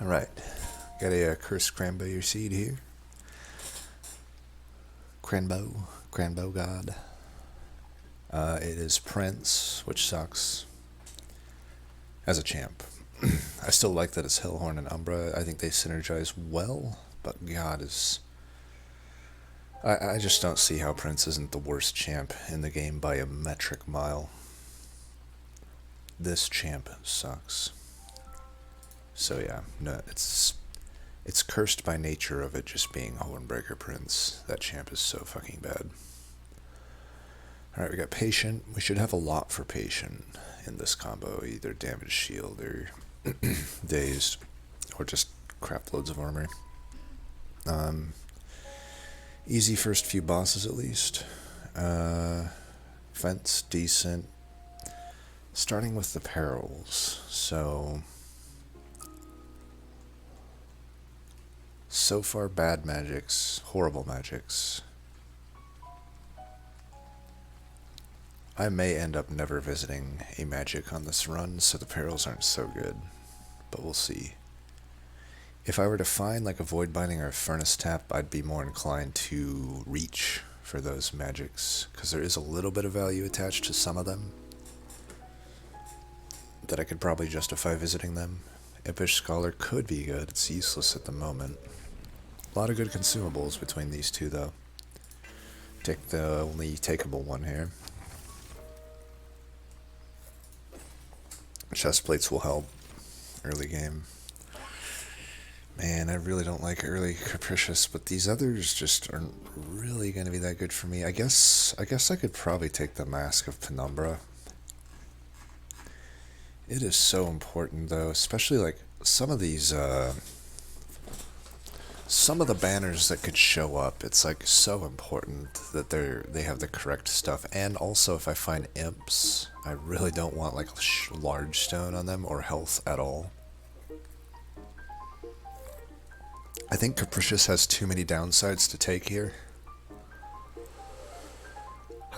Alright, got a cursed cranberry seed here. Cranbow god. It is Prince, which sucks as a champ. I still like that it's Hellhorn and Umbra. I think they synergize well, but God is... I just don't see how Prince isn't the worst champ in the game by a metric mile. This champ sucks. So yeah, no, it's cursed by nature of it just being Hornbreaker Prince. That champ is so fucking bad. Alright, we got Patient. We should have a lot for Patient in this combo. Either Damage Shield or Dazed. Or just crap loads of armor. Easy first few bosses at least. Fence, decent. Starting with the perils. So far bad magics, horrible magics. I may end up never visiting a magic on this run, so the perils aren't so good, but we'll see. If I were to find like a Void Binding or a Furnace Tap, I'd be more inclined to reach for those magics, because there is a little bit of value attached to some of them that I could probably justify visiting them. Impish Scholar could be good, it's useless at the moment. A lot of good consumables between these two though. Take the only takeable one here. Chest plates will help early game. Man, I really don't like early Capricious, but these others just aren't really going to be that good for me. I guess I could probably take the Mask of Penumbra. It is so important though, especially like some of these some of the banners that could show up. It's like so important that they have the correct stuff. And also if I find imps, I really don't want like large stone on them or health at all. I think Capricious has too many downsides to take here.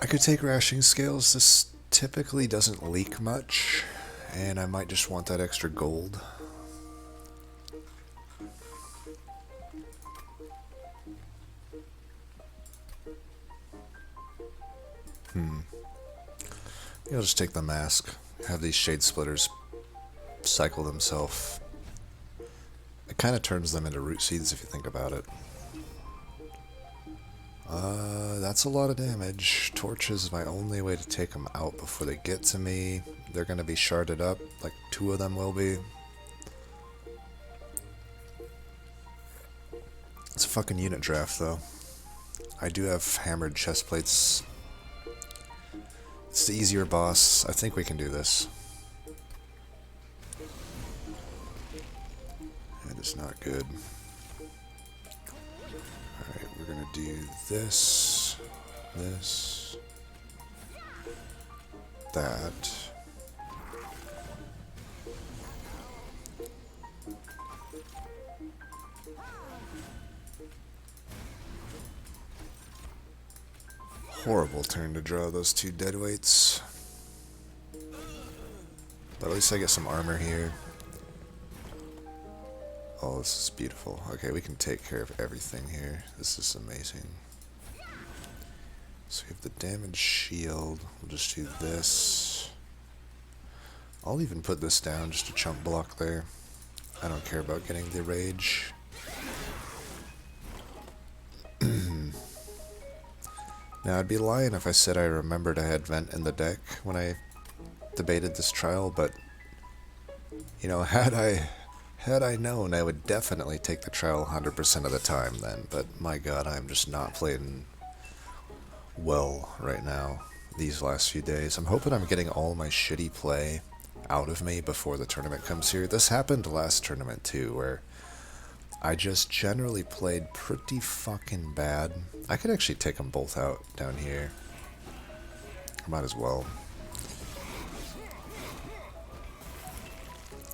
I could take Rashing Scales. This typically doesn't leak much, and I might just want that extra gold. I'll just take the mask. Have these Shade Splitters cycle themselves. It kind of turns them into root seeds if you think about it. That's a lot of damage. Torch is my only way to take them out before they get to me. They're going to be sharded up, like 2 of them will be. It's a fucking unit draft though. I do have hammered chest plates. It's the easier boss. I think we can do this. That is not good. Alright, we're gonna do this, this, that. Horrible turn to draw those 2 deadweights. But at least I get some armor here. Oh, this is beautiful. Okay, we can take care of everything here. This is amazing. So we have the damage shield. We'll just do this. I'll even put this down, just a chunk block there. I don't care about getting the rage. Now, I'd be lying if I said I remembered I had Vent in the deck when I debated this trial, but, you know, had I known, I would definitely take the trial 100% of the time then, but my god, I'm just not playing well right now these last few days. I'm hoping I'm getting all my shitty play out of me before the tournament comes here. This happened last tournament too, where I just generally played pretty fucking bad. I could actually take them both out down here. I might as well.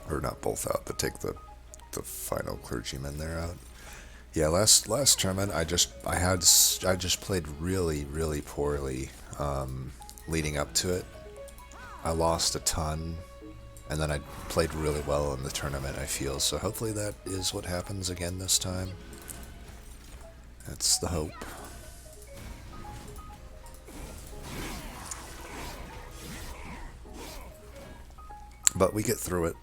Or not both out, but take the final clergyman there out. Yeah, last tournament I just played really poorly leading up to it. I lost a ton, And then I played really well in the tournament, I feel. So hopefully that is what happens again this time. That's the hope. But we get through it.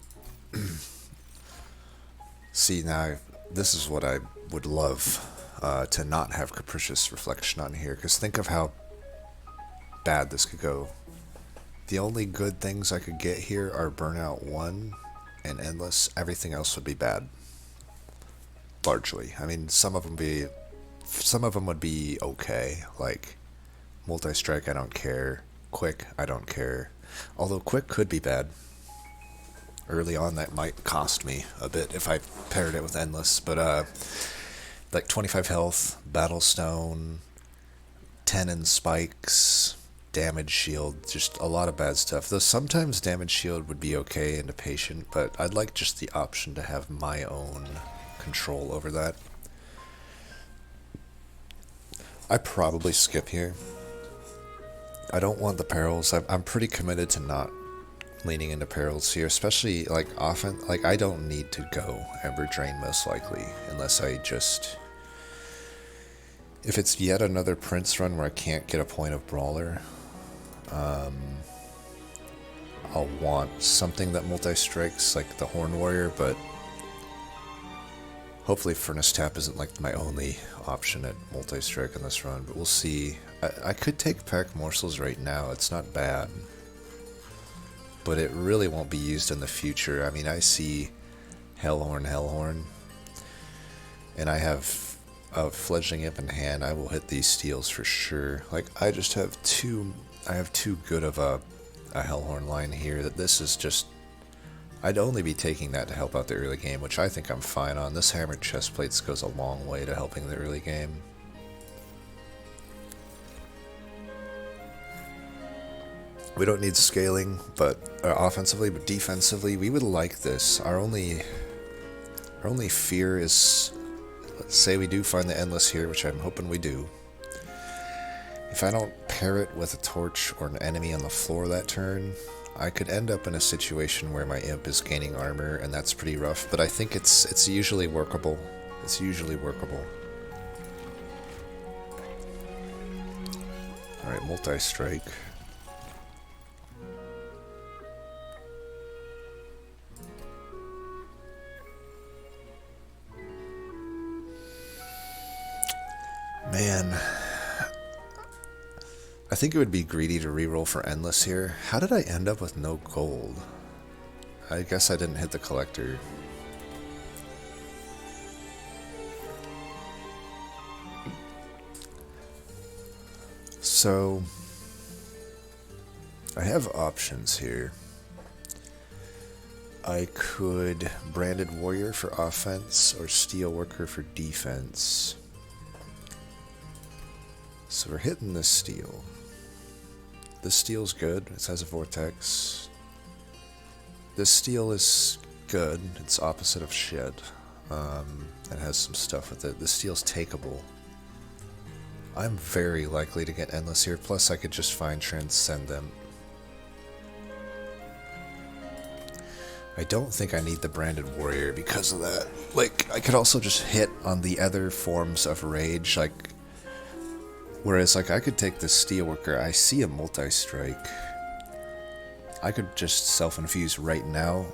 See, now, this is what I would love, to not have Capricious Reflection on here, because think of how bad this could go. The only good things I could get here are Burnout 1 and Endless. Everything else would be bad. Largely. I mean, some of them would be okay, like Multi-Strike, I don't care. Quick, I don't care. Although Quick could be bad. Early on, that might cost me a bit if I paired it with Endless, but like 25 health, Battle Stone, 10 in spikes, damage shield, just a lot of bad stuff. Though sometimes damage shield would be okay into patient, but I'd like just the option to have my own control over that. I probably skip here. I don't want the perils. I'm pretty committed to not leaning into perils here, especially like often. Like I don't need to go Ember Drain most likely, unless I just. If it's yet another Prince run where I can't get a point of Brawler, I'll want something that multi-strikes, like the Horn Warrior, but hopefully Furnace Tap isn't like my only option at multi-strike in this run, but we'll see. I could take Pack Morsels right now, it's not bad, but it really won't be used in the future. I mean, I see Hellhorn, and I have a Fledgling Imp in hand. I will hit these steals for sure. Like, I just have too good of a Hellhorn line here that this is just... I'd only be taking that to help out the early game, which I think I'm fine on. This Hammered Chestplates goes a long way to helping the early game. We don't need scaling, but offensively, but defensively, we would like this. Our only fear is, let's say we do find the Endless here, which I'm hoping we do. If I don't pair it with a torch or an enemy on the floor that turn, I could end up in a situation where my Imp is gaining armor, and that's pretty rough, but I think it's usually workable. It's usually workable. Alright, multi-strike. Man, I think it would be greedy to reroll for Endless here. How did I end up with no gold? I guess I didn't hit the collector. So, I have options here. I could Branded Warrior for offense or Steelworker for defense. So we're hitting this steel. This steel's good. It has a vortex. This steel is good. It's opposite of shit. It has some stuff with it. This steel's takeable. I'm very likely to get Endless here. Plus, I could just find Transcendent. I don't think I need the Branded Warrior because of that. Like, I could also just hit on the other forms of rage, like... Whereas, like, I could take this Steelworker, I see a multi-strike. I could just self-infuse right now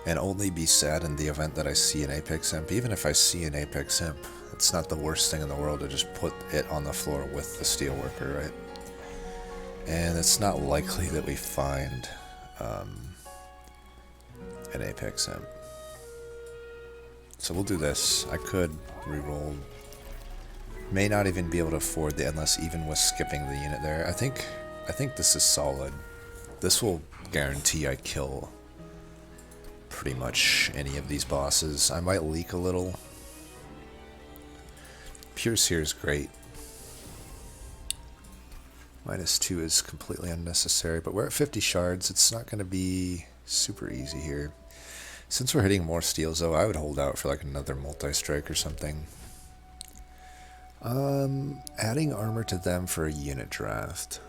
and only be sad in the event that I see an Apex Imp. Even if I see an Apex Imp, it's not the worst thing in the world to just put it on the floor with the Steelworker, right? And it's not likely that we find an Apex Imp. So we'll do this. I could reroll. May not even be able to afford the Endless even with skipping the unit there. I think this is solid. This will guarantee I kill pretty much any of these bosses. I might leak a little. Pierce here is great. -2 is completely unnecessary, but we're at 50 shards. It's not going to be super easy here. Since we're hitting more steals though, I would hold out for like another multi-strike or something. Adding armor to them for a unit draft.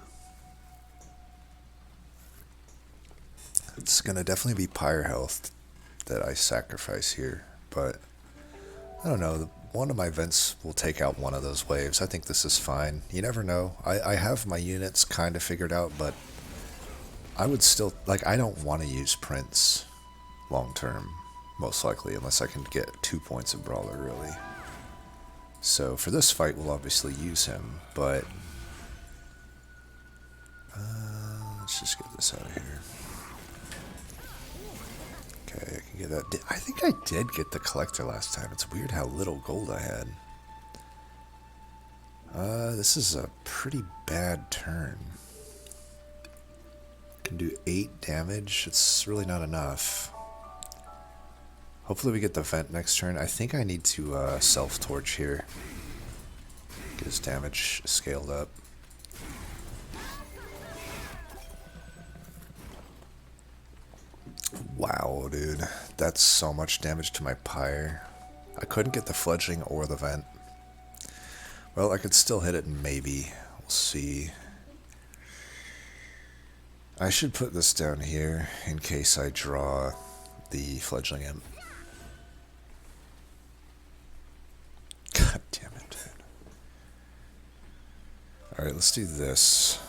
It's gonna definitely be pyre health that I sacrifice here, but I don't know. One of my vents will take out one of those waves. I think this is fine. You never know. I have my units kind of figured out, but I would still, like, I don't want to use Prince long term, most likely, unless I can get 2 points of Brawler, really. So for this fight, we'll obviously use him, but let's just get this out of here. Okay, I can get that. I think I did get the collector last time. It's weird how little gold I had. This is a pretty bad turn. Can do 8 damage. It's really not enough. Hopefully we get the vent next turn. I think I need to self-torch here. Get his damage scaled up. Wow, dude. That's so much damage to my pyre. I couldn't get the fledgling or the vent. Well, I could still hit it maybe. We'll see. I should put this down here in case I draw the fledgling imp. God damn it, dude. Alright, let's do this.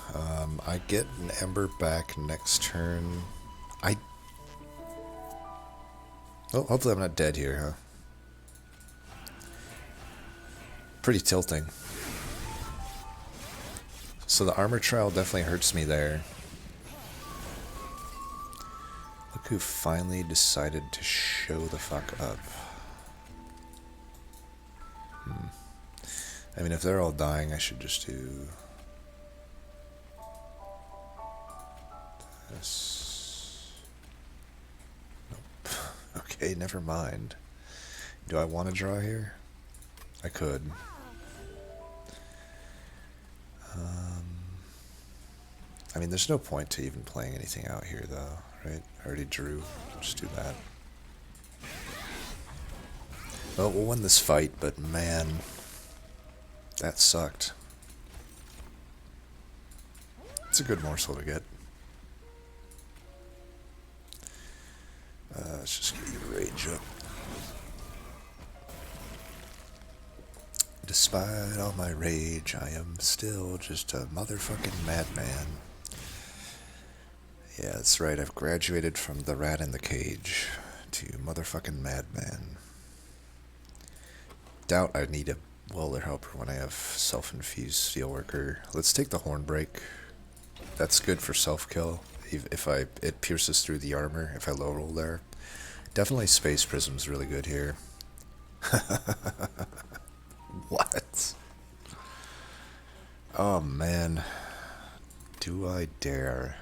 I get an Ember back next turn. Oh, hopefully I'm not dead here, huh? Pretty tilting. So the armor trial definitely hurts me there. Look who finally decided to show the fuck up. I mean, if they're all dying, I should just do this. Nope. Okay, never mind. Do I want to draw here? I could. I mean, there's no point to even playing anything out here, though, right? I already drew. Just do that. Well, we'll win this fight, but man, that sucked. It's a good morsel to get. Let's just get your rage up. Despite all my rage, I am still just a motherfucking madman. Yeah, that's right, I've graduated from the rat in the cage to motherfucking madman. Doubt I need a welder helper when I have self-infused steelworker. Let's take the Hornbreak. That's good for self-kill. If it pierces through the armor, if I low roll there. Definitely Space Prism's really good here. What? Oh man. Do I dare?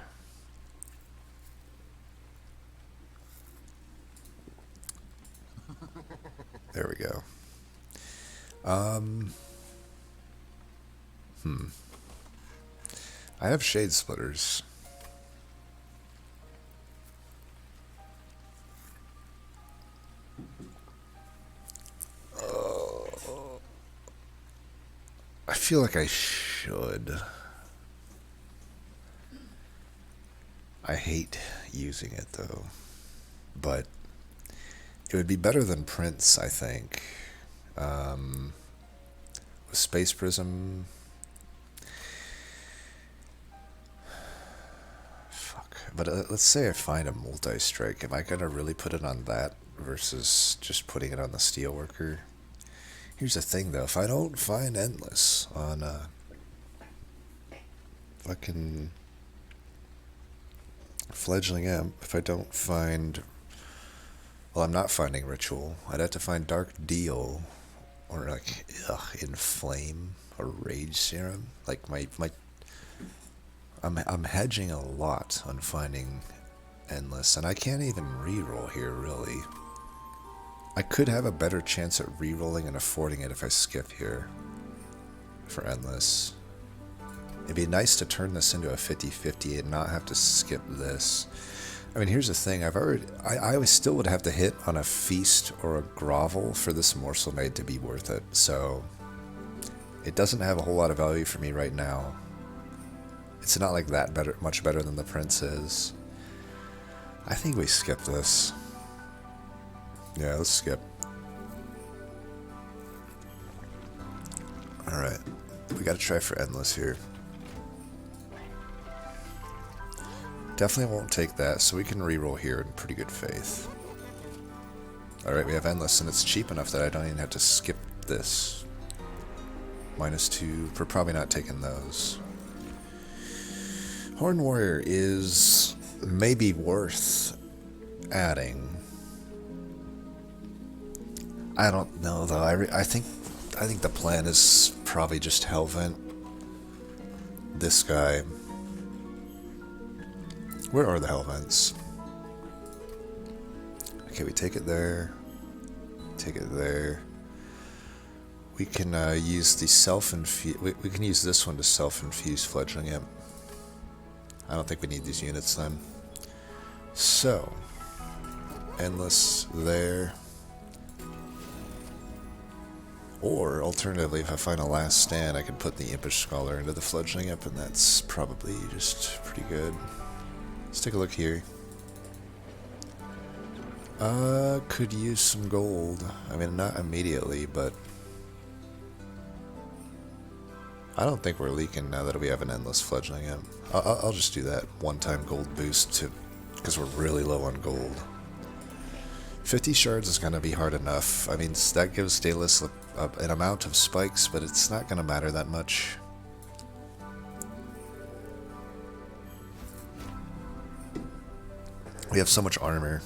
There we go. I have Shade Splitters. I feel like I should. I hate using it though, but it would be better than Prince, I think. With Space Prism, fuck. But let's say I find a multi-strike. Am I gonna really put it on that versus just putting it on the Steelworker? Here's the thing though, if I don't find Endless on fucking Fledgling Imp, if I don't find, well, I'm not finding Ritual. I'd have to find Dark Deal or like Inflame or Rage Serum. Like I'm hedging a lot on finding Endless, and I can't even reroll here really. I could have a better chance at rerolling and affording it if I skip here for Endless. It'd be nice to turn this into a 50-50 and not have to skip this. I mean, here's the thing. I still would have to hit on a Feast or a Grovel for this Morsel Maid to be worth it. So it doesn't have a whole lot of value for me right now. It's not like that much better than the Prince is. I think we skip this. Yeah, let's skip. Alright. We gotta try for Endless here. Definitely won't take that, so we can reroll here in pretty good faith. Alright, we have Endless, and it's cheap enough that I don't even have to skip this. -2, we're probably not taking those. Horn Warrior is maybe worth adding. I don't know though. I think the plan is probably just Hellvent this guy. Where are the Hellvents? Okay, we take it there. Take it there. We can use the self-infuse. We can use this one to self-infuse Fledgling Imp. I don't think we need these units then. So, Endless there. Or, alternatively, if I find a last stand, I can put the Impish Scholar into the Fledgling Imp, and that's probably just pretty good. Let's take a look here. Could use some gold. I mean, not immediately, but I don't think we're leaking now that we have an Endless Fledgling Imp. I'll just do that one-time gold boost to, because we're really low on gold. 50 shards is going to be hard enough. I mean, that gives Daedalus an amount of spikes, but it's not going to matter that much. We have so much armor.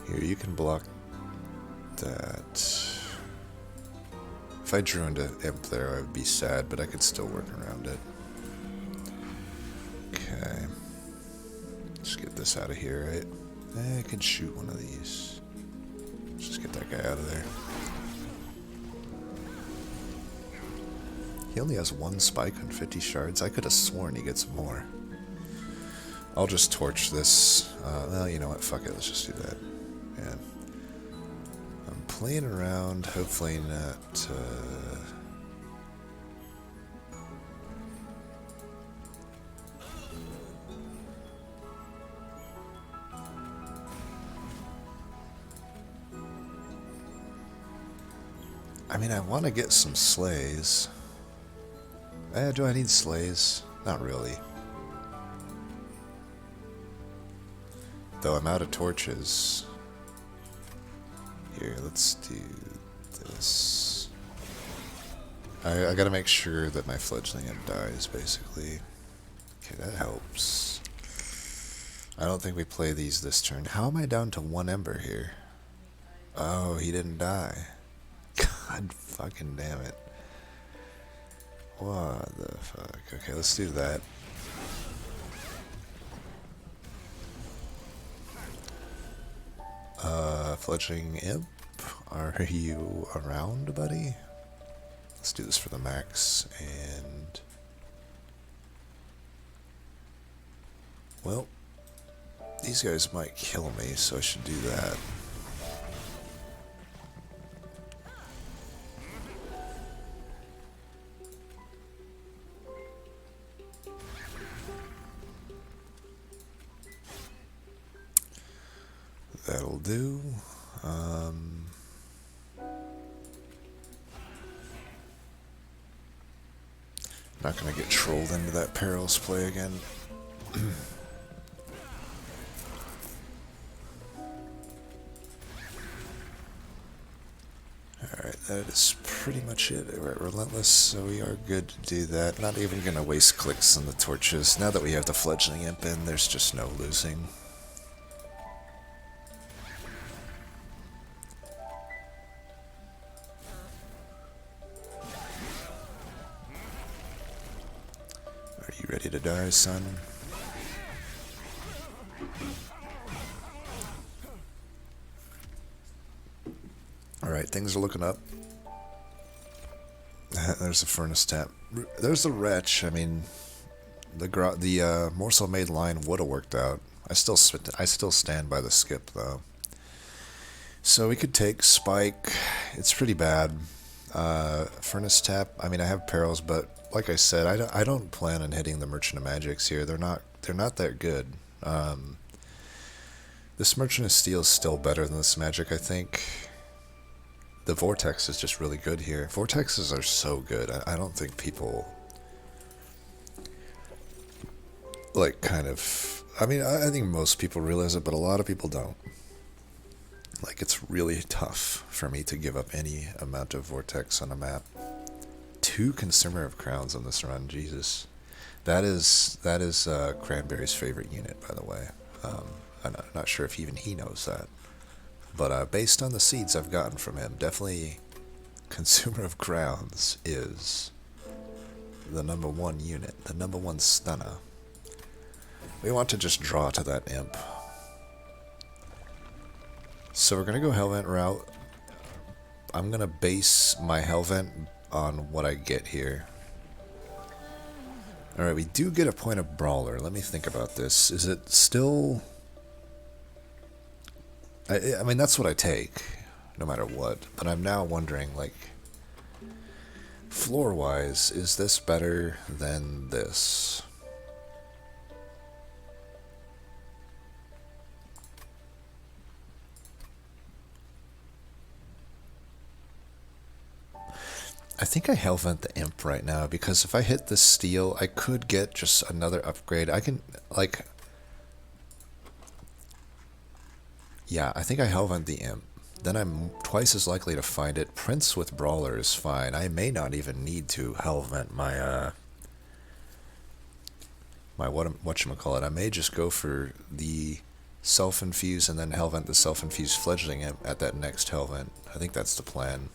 Here, you can block that. If I drew into Imp there, I would be sad, but I could still work around it. Okay. Just get this out of here, right? I can shoot one of these. Let's just get that guy out of there. He only has one spike on 50 shards. I could have sworn he gets more. I'll just torch this. Well, you know what? Fuck it. Let's just do that. Yeah. I'm playing around. Hopefully not... I mean, I want to get some slays. Do I need slays? Not really. Though I'm out of torches. Here, let's do this. I gotta make sure that my Fledgling Imp dies, basically. Okay, that helps. I don't think we play these this turn. How am I down to 1 Ember here? Oh, he didn't die. God fucking damn it. What the fuck? Okay, let's do that. Fledgling Imp, are you around, buddy? Let's do this for the max, and... Well, these guys might kill me, so I should do that. That'll do. Not gonna get trolled into that perilous play again. Alright, that is pretty much it. We're at Relentless, so we are good to do that. Not even gonna waste clicks on the torches. Now that we have the Fledgling Imp in, there's just no losing. Are you ready to die, son? Alright, things are looking up. There's a Furnace Tap. There's the Wretch. I mean, the Morsel Made line would have worked out. I still stand by the skip, though. So we could take Spike. It's pretty bad. Furnace Tap, I mean, I have Perils, but like I said, I don't plan on hitting the Merchant of Magics here. They're not that good. This Merchant of Steel is still better than this magic, I think. The Vortex is just really good here. Vortexes are so good. I don't think people, like, kind of... I mean, I think most people realize it, but a lot of people don't. Like, it's really tough for me to give up any amount of Vortex on a map. 2 Consumer of Crowns on this run, Jesus. That is Cranberry's favorite unit, by the way. I'm not sure if even he knows that. But based on the seeds I've gotten from him, definitely Consumer of Crowns is the #1 unit, the #1 stunner. We want to just draw to that imp. So we're going to go Hellvent route. I'm going to base my Hellvent on what I get here. Alright, we do get a point of Brawler. Let me think about this. Is it still... I mean, that's what I take, no matter what. But I'm now wondering, like, floor-wise, is this better than this? I think I Hellvent the Imp right now, because if I hit the Steel, I could get just another upgrade. I can, like... Yeah, I think I Hellvent the Imp. Then I'm twice as likely to find it. Prince with Brawler is fine. I may not even need to Hellvent my, whatchamacallit. I may just go for the Self-Infuse and then Hellvent the Self-Infused Fledgling Imp at that next Hellvent. I think that's the plan.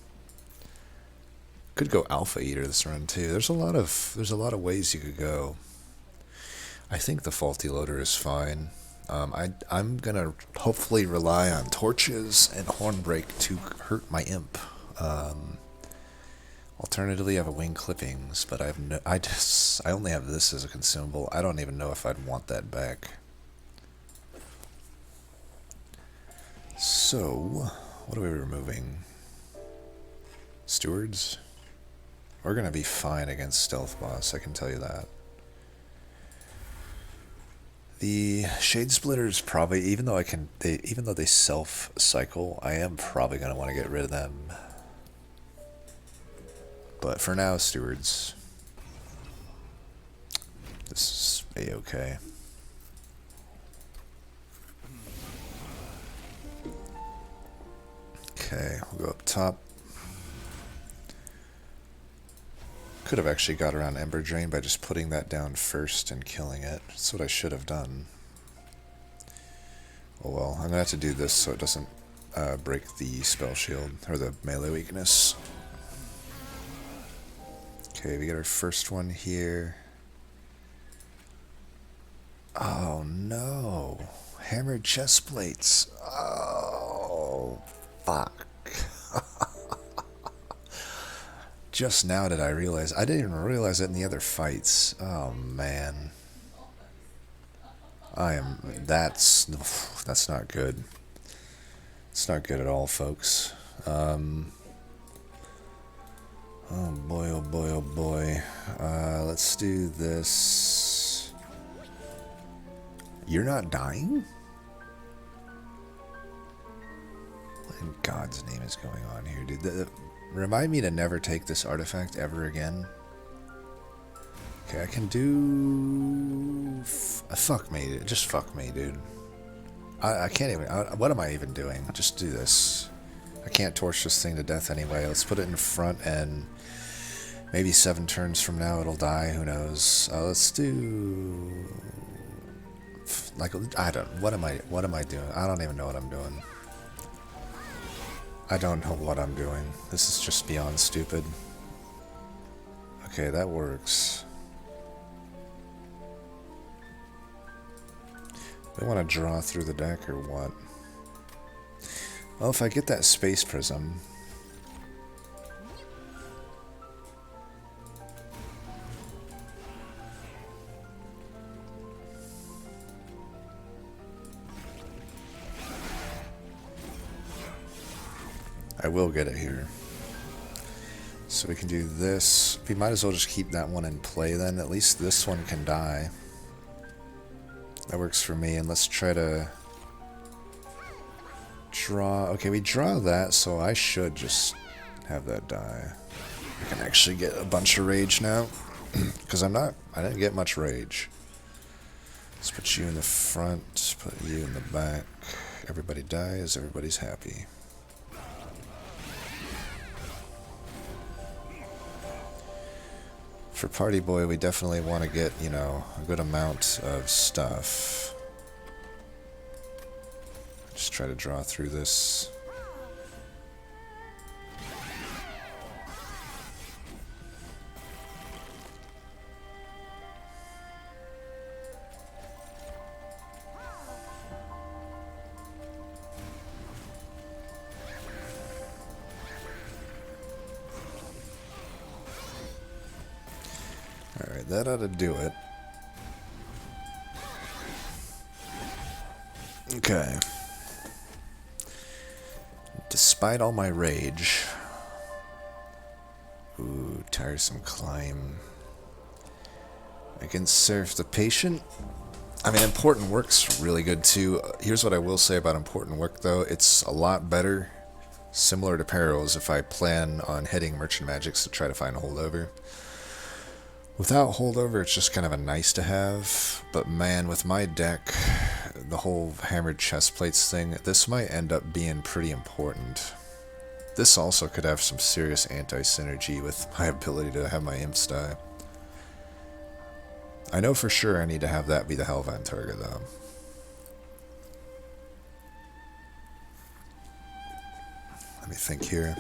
Could go Alpha Eater this run too. There's a lot of ways you could go. I think the Faulty Loader is fine. I'm gonna hopefully rely on Torches and Hornbreak to hurt my imp. Alternatively, I have a Wing Clippings, but I only have this as a consumable. I don't even know if I'd want that back. So, what are we removing? Stewards? We're gonna be fine against Stealth Boss, I can tell you that. The Shade Splitters probably, even though they self-cycle, I am probably gonna want to get rid of them. But for now, Stewards. This is a-okay. Okay, we'll go up top. Could have actually got around Ember Drain by just putting that down first and killing it. That's what I should have done. Oh well, I'm gonna have to do this so it doesn't break the spell shield, or the melee weakness. Okay, we get our first one here. Oh no! Hammered chest plates! Oh, fuck. Just now did I realize. I didn't even realize it in the other fights. Oh, man. That's not good. It's not good at all, folks. Oh boy, oh boy, oh boy. Let's do this. You're not dying? What in God's name is going on here, dude? Remind me to never take this artifact ever again. Okay, I can do... fuck me. Just fuck me, dude. I can't even... what am I even doing? Just do this. I can't torch this thing to death anyway. Let's put it in front and... maybe 7 turns from now it'll die. Who knows? Let's do... like, I don't... What am I doing? I don't even know what I'm doing. I don't know what I'm doing. This is just beyond stupid. Okay, that works. They want to draw through the deck or what? Well, if I get that Space Prism... I will get it here. So we can do this. We might as well just keep that one in play then. At least this one can die. That works for me. And let's try to draw. Okay, we draw that, so I should just have that die. I can actually get a bunch of rage now. Because I didn't get much rage. Let's put you in the front, put you in the back. Everybody dies, everybody's happy. For Party Boy, we definitely want to get, you know, a good amount of stuff. Just try to draw through this. Alright, that ought to do it. Okay. Despite all my rage... Ooh, tiresome climb. Against Seraph the Patient? I mean, Important Work's really good too. Here's what I will say about Important Work though. It's a lot better, similar to Perils, if I plan on hitting Merchant Magics to try to find a holdover. Without holdover, it's just kind of a nice to have, but man, with my deck, the whole hammered chest plates thing, this might end up being pretty important. This also could have some serious anti-synergy with my ability to have my imps die. I know for sure I need to have that be the Hellvine target though. Let me think here.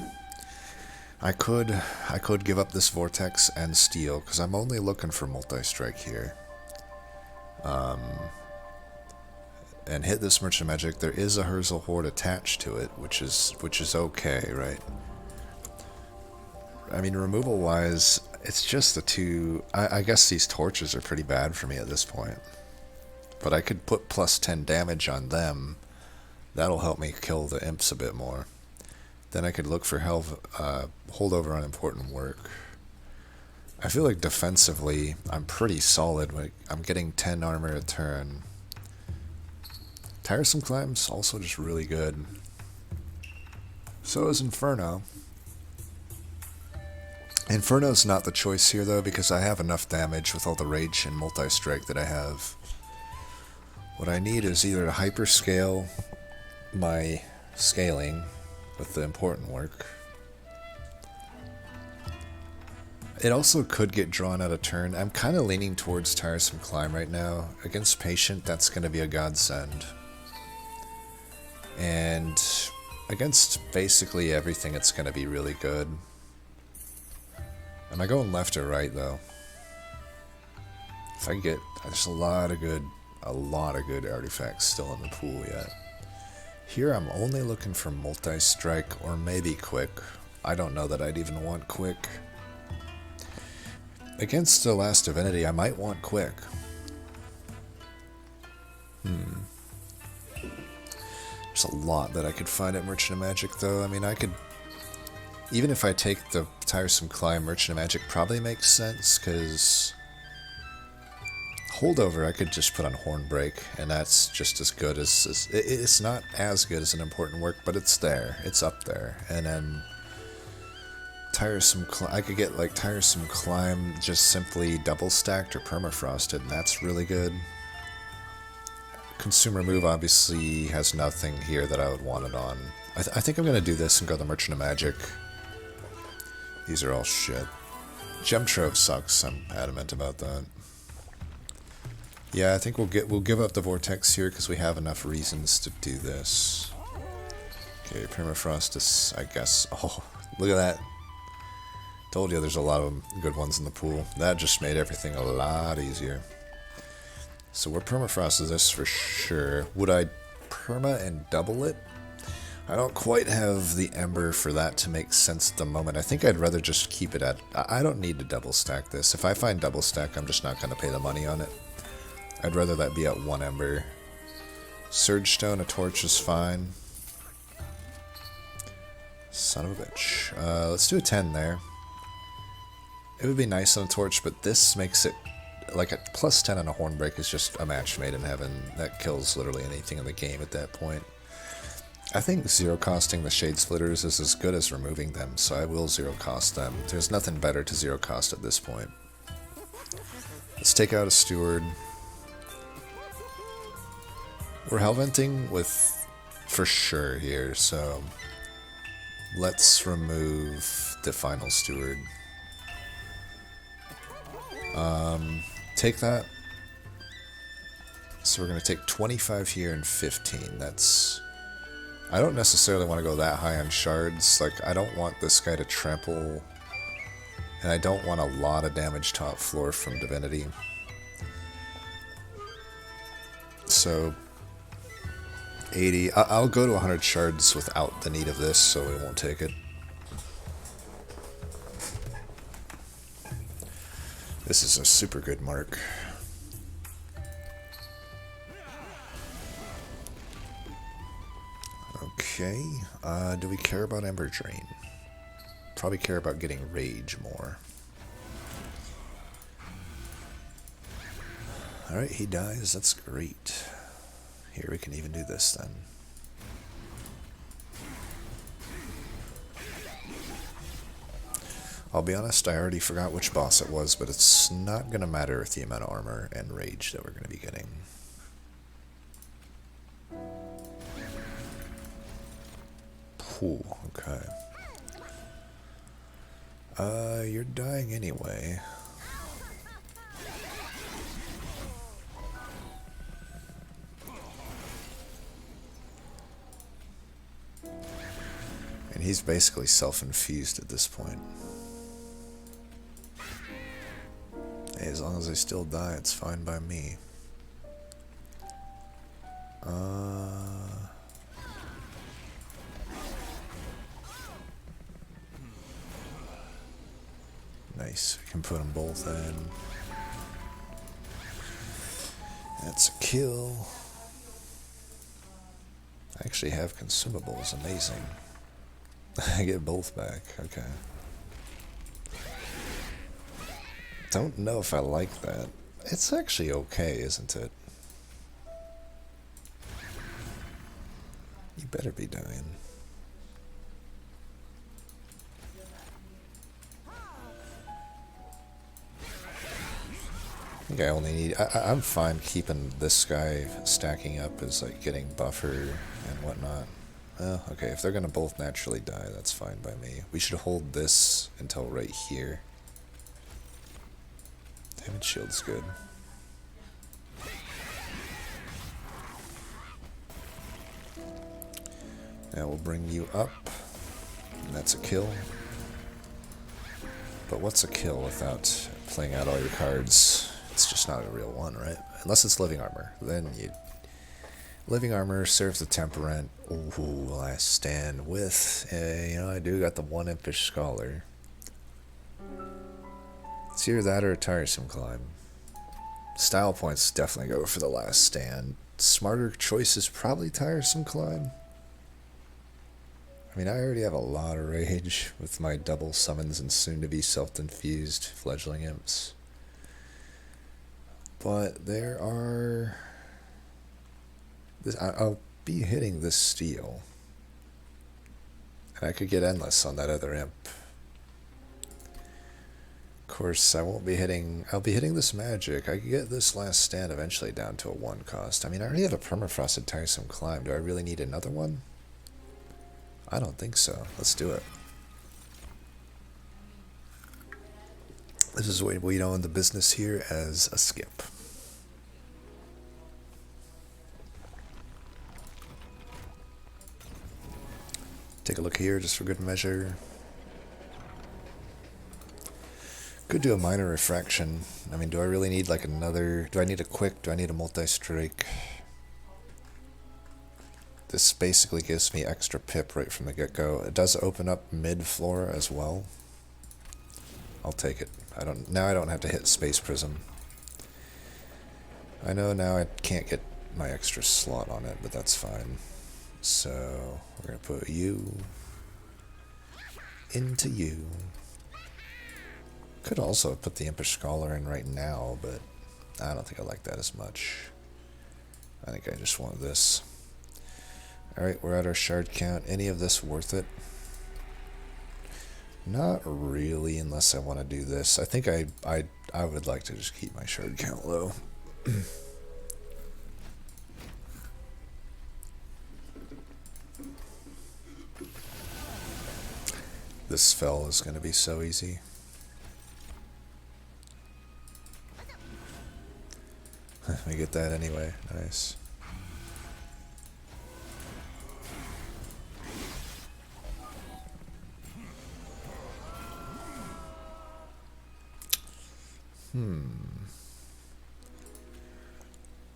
I could give up this Vortex and Steel, because I'm only looking for multi-strike here. And hit this Merchant Magic. There is a Herzl Horde attached to it, which is okay, right? I mean, removal-wise, it's just the two... I guess these torches are pretty bad for me at this point. But I could put plus 10 damage on them. That'll help me kill the imps a bit more. Then I could look for holdover on Important Work. I feel like defensively, I'm pretty solid. I'm getting 10 armor a turn. Tiresome Climb's also just really good. So is Inferno. Inferno's not the choice here though, because I have enough damage with all the rage and multi-strike that I have. What I need is either to hyperscale my scaling with the Important Work. It also could get drawn out of turn. I'm kind of leaning towards Tiresome Climb right now. Against Patient, that's going to be a godsend. And against basically everything, it's going to be really good. Am I going left or right, though? If I get... There's a lot of good artifacts still in the pool yet. Here I'm only looking for multi-strike or maybe quick. I don't know that I'd even want quick. Against the last divinity, I might want quick. There's a lot that I could find at Merchant of Magic though. I mean, I could... Even if I take the Tiresome Climb, Merchant of Magic probably makes sense, because... Holdover I could just put on Hornbreak, and that's just as good as... It's not as good as an Important Work, but it's there. It's up there. And then... Tiresome Climb... I could get, like, Tiresome Climb just simply double-stacked or permafrosted, and that's really good. Consumer Move obviously has nothing here that I would want it on. I think I'm going to do this and go the Merchant of Magic. These are all shit. Gem Trove sucks. I'm adamant about that. Yeah, I think we'll give up the Vortex here because we have enough reasons to do this. Okay, Permafrost is, I guess... Oh, look at that. Told you there's a lot of good ones in the pool. That just made everything a lot easier. So we're Permafrost this for sure. Would I Perma and double it? I don't quite have the Ember for that to make sense at the moment. I think I'd rather just keep it at... I don't need to double stack this. If I find double stack, I'm just not going to pay the money on it. I'd rather that be at 1 Ember. Surge Stone, a torch is fine. Son of a bitch. Let's do a 10 there. It would be nice on a torch, but this makes it like a plus 10 on a Hornbreak is just a match made in heaven. That kills literally anything in the game at that point. I think zero costing the Shade Splitters is as good as removing them, so I will zero cost them. There's nothing better to zero cost at this point. Let's take out a Steward. We're Hellventing with for sure here, so let's remove the final Steward. Take that. So we're going to take 25 here and 15. That's... I don't necessarily want to go that high on shards. Like, I don't want this guy to trample, and I don't want a lot of damage top floor from Divinity. So 80. I'll go to 100 shards without the need of this, so we won't take it. This is a super good mark. Okay, do we care about Ember Drain? Probably care about getting Rage more. Alright, he dies, that's great. Here, we can even do this then. I'll be honest, I already forgot which boss it was, but it's not going to matter with the amount of armor and rage that we're going to be getting. Ooh, okay. You're dying anyway. And he's basically self-infused at this point. Hey, as long as I still die, it's fine by me. Nice, we can put them both in. That's a kill. I actually have consumables, amazing. I get both back, okay. Don't know if I like that. It's actually okay, isn't it? You better be dying. I think I only need... I'm fine keeping this guy stacking up as like getting buffer and whatnot. Oh, okay, if they're gonna both naturally die, that's fine by me. We should hold this until right here. Damage shield's good. Now we'll bring you up. And that's a kill. But what's a kill without playing out all your cards? It's just not a real one, right? Unless it's living armor. Then you... Living armor serves the temperament. Ooh, last stand with... you know, I do got the one Impish Scholar. It's either that or a tiresome climb. Style points definitely go for the last stand. Smarter choice is probably tiresome climb. I mean, I already have a lot of rage with my double summons and soon-to-be self-infused fledgling imps. But there are... I'll be hitting this steel. And I could get endless on that other imp. Of course, I won't be hitting... I'll be hitting this magic. I could get this last stand eventually down to a 1 cost. I mean, I already have a permafrosted tiresome climb. Do I really need another one? I don't think so. Let's do it. This is what we know in the business here as a skip. Take a look here just for good measure. Could do a minor refraction. I mean, do I really need like another... Do I need a quick? Do I need a multi-strike? This basically gives me extra pip right from the get-go. It does open up mid-floor as well. I'll take it. Now I don't have to hit Space Prism. I know now I can't get my extra slot on it, but that's fine. So we're gonna put you into you. Could also put the Impish Scholar in right now, but I don't think I like that as much. I think I just want this. Alright, we're at our shard count. Any of this worth it? Not really, unless I want to do this. I think I would like to just keep my shard count low. This spell is going to be so easy. We get that anyway. Nice.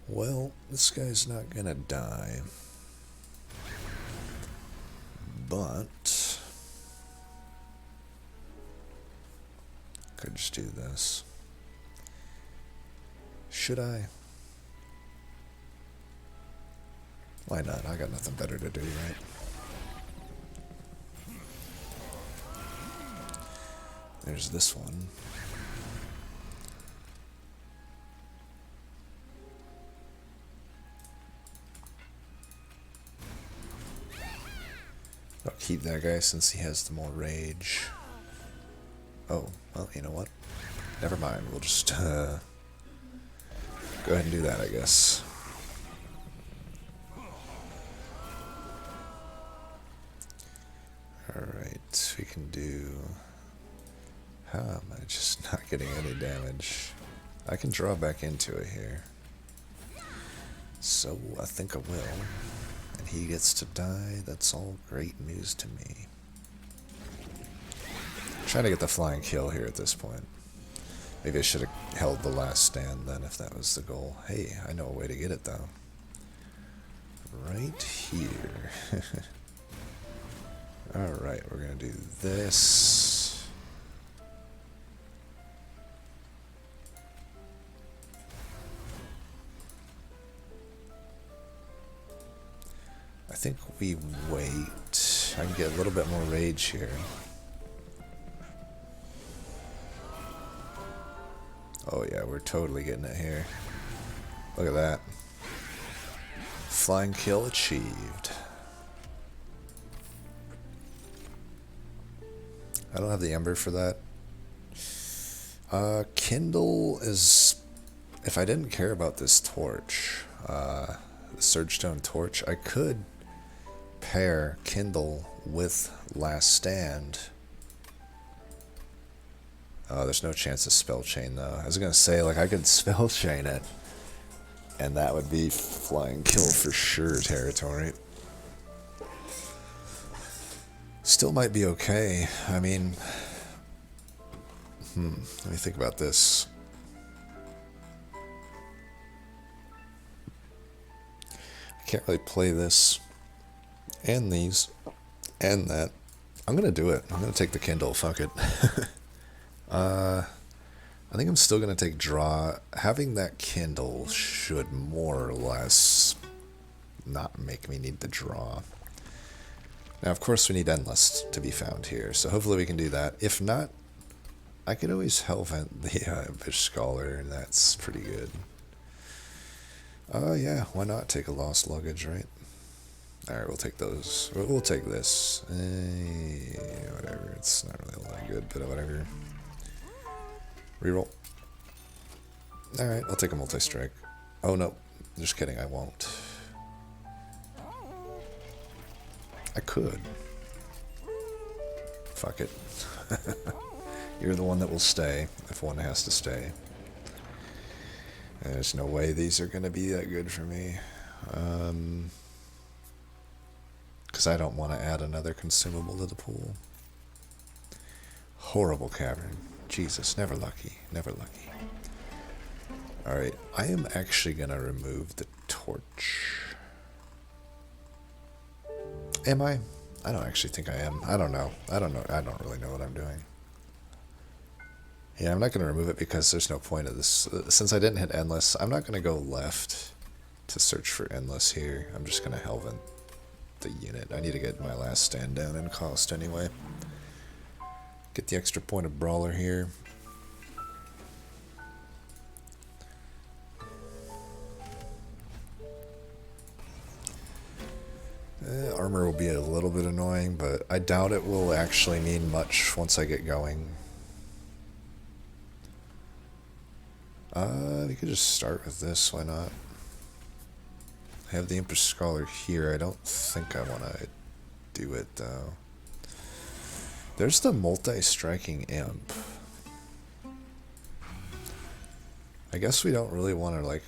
Well, this guy's not gonna die. But could just do this. Should I? Why not? I got nothing better to do, right? There's this one. I'll keep that guy since he has the more rage. Oh, well, you know what? Never mind. We'll just go ahead and do that, I guess. Alright, we can do... How am I just not getting any damage? I can draw back into it here. So, I think I will. And he gets to die. That's all great news to me. Trying to get the flying kill here at this point. Maybe I should have held the last stand then if that was the goal. Hey, I know a way to get it though. Right here. Alright, we're going to do this. I think we wait. I can get a little bit more rage here. Oh yeah, we're totally getting it here. Look at that. Flying kill achieved. I don't have the ember for that. Kindle is... If I didn't care about this torch, the Surgestone torch, I could pair Kindle with Last Stand. Oh, there's no chance of spell chain though. I was gonna say, like, I could spell chain it, and that would be flying kill for sure territory. Still might be okay. I mean, let me think about this. I can't really play this and these and that. I'm gonna do it. I'm gonna take the Kindle. Fuck it. I think I'm still gonna take draw. Having that Kindle should more or less not make me need the draw. Now, of course, we need Endless to be found here, so hopefully we can do that. If not, I could always Hellvent the Impish Scholar, and that's pretty good. Yeah, why not take a Lost Luggage, right? Alright, we'll take those. We'll take this. Whatever, it's not really all that good, but whatever. Reroll. Alright, I'll take a multi-strike. Oh no, just kidding, I won't. I could. Fuck it. You're the one that will stay, if one has to stay. There's no way these are going to be that good for me. Because I don't want to add another consumable to the pool. Horrible Cavern. Jesus, never lucky. Never lucky. Alright, I am actually going to remove the torch. Am I? I don't actually think I am. I don't know. I don't really know what I'm doing. Yeah, I'm not going to remove it because there's no point of this. Since I didn't hit Endless, I'm not going to go left to search for Endless here. I'm just going to Hellvent the unit. I need to get my Last Stand down in cost anyway. Get the extra point of Brawler here. Armor will be a little bit annoying, but I doubt it will actually mean much once I get going. We could just start with this, why not? I have the Emperor's Scholar here. I don't think I want to do it, though. There's the multi-striking imp. I guess we don't really want to, like,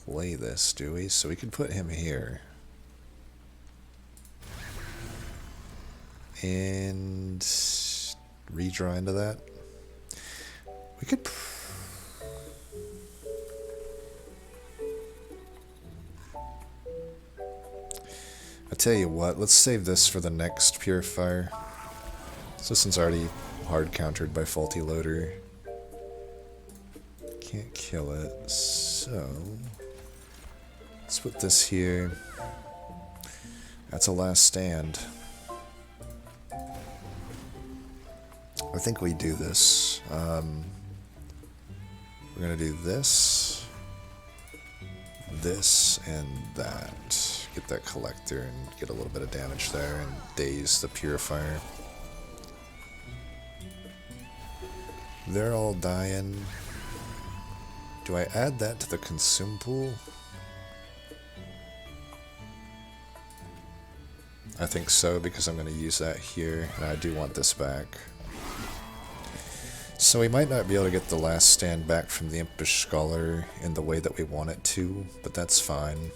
play this, do we? So we could put him here. And redraw into that. We could... I tell you what, let's save this for the next Purifier. So this one's already hard countered by Faulty Loader. Can't kill it, so... let's put this here. That's a last stand. I think we do this. We're gonna do this, this, and that. Get that collector and get a little bit of damage there and daze the Purifier. They're all dying. Do I add that to the consume pool? I think so, because I'm going to use that here, and I do want this back. So we might not be able to get the last stand back from the Impish Scholar in the way that we want it to, but that's fine.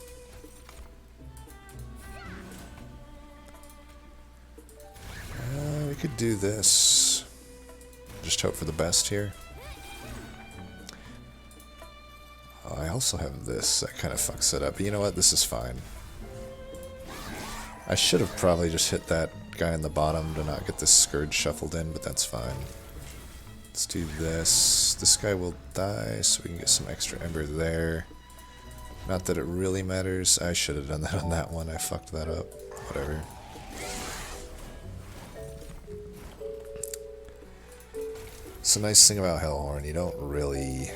We could do this. Just hope for the best here. I also have this. That kind of fucks it up. But you know what? This is fine. I should have probably just hit that guy in the bottom to not get this Scourge shuffled in, but that's fine. Let's do this. This guy will die, so we can get some extra Ember there. Not that it really matters. I should have done that on that one. I fucked that up. Whatever. It's the nice thing about Hellhorn. You don't really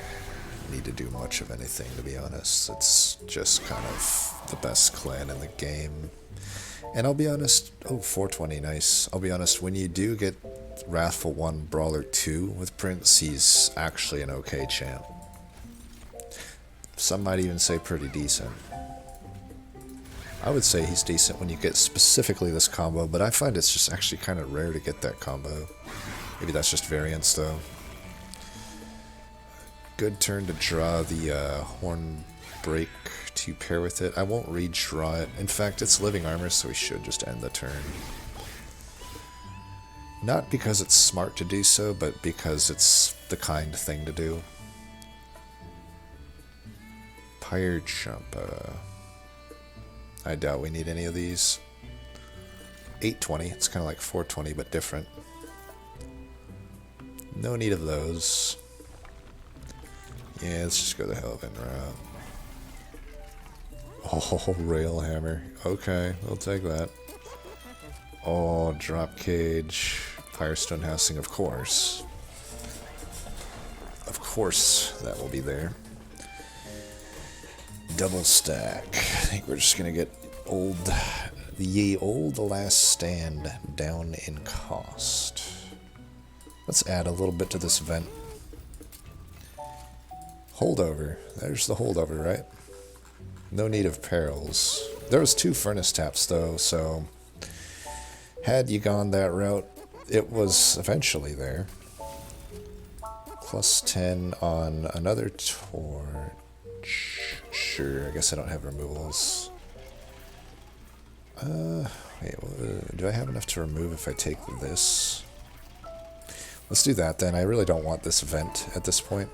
need to do much of anything, to be honest. It's just kind of the best clan in the game. And I'll be honest, oh, 420, nice. I'll be honest, when you do get Wrathful 1 Brawler 2 with Prince, he's actually an okay champ. Some might even say pretty decent. I would say he's decent when you get specifically this combo, but I find it's just actually kind of rare to get that combo. Maybe that's just variance, though. Good turn to draw the Horn Break to pair with it. I won't redraw it. In fact, it's living armor, so we should just end the turn. Not because it's smart to do so, but because it's the kind thing to do. Pyre Jump. I doubt we need any of these. 820. It's kind of like 420, but different. No need of those. Yeah, let's just go the Hellvent route. Oh, Rail Hammer. Okay, we'll take that. Oh, Drop Cage. Firestone Housing, of course. Of course, that will be there. Double stack. I think we're just gonna get the old Last Stand down in cost. Let's add a little bit to this vent. Holdover. There's the holdover, right? No need of perils. There was 2 furnace taps, though, so had you gone that route, it was eventually there. Plus 10 on another torch. Sure, I guess I don't have removals. Wait, do I have enough to remove if I take this? Let's do that then. I really don't want this vent at this point.